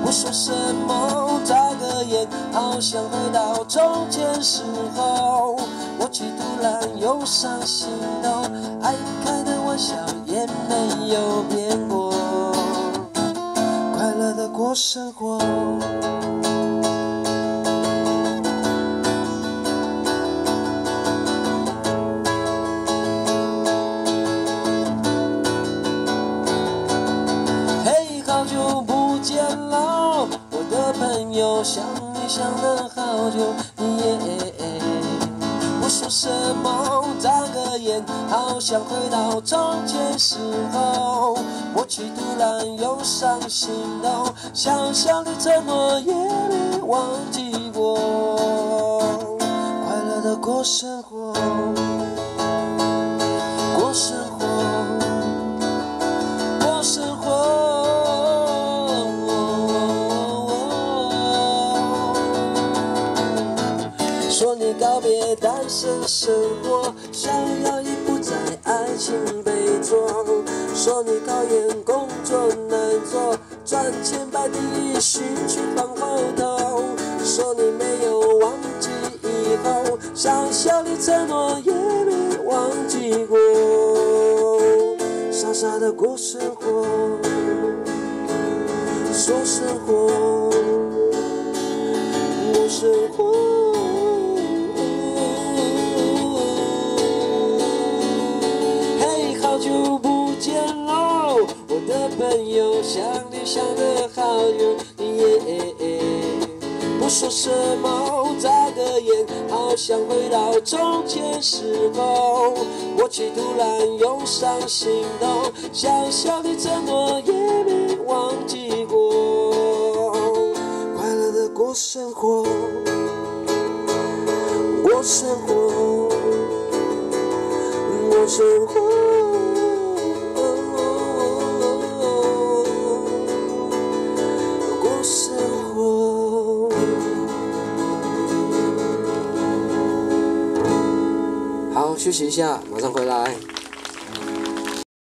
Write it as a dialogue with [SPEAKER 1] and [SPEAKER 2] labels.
[SPEAKER 1] 不说什么，眨个眼，好像回到从前时候。过去突然又伤心哦，爱开的玩笑也没有变过，快乐的过生活。嘿，好久不见了，我的朋友，想你想了好久，不说什么，眨个眼，好像回到从前时候。过去突然又伤心哦，小小的承诺也没忘记过，快乐的过生活，过生活，过生活。说你告别单身生活，想要一步在爱情被捉。说你考研工作难做，赚钱摆第一，兴趣放后头。说你没有忘记以后，小小的承诺也没忘记过，傻傻的过生活，说生活，过生活。好久不见喽，我的朋友，想你想了好久，不说什么，眨个眼，好像回到从前时候。过去突然又伤心哦，小小的承诺也没忘记过，快乐的过生活，过生活，过生活。好，休息一下，马上回来。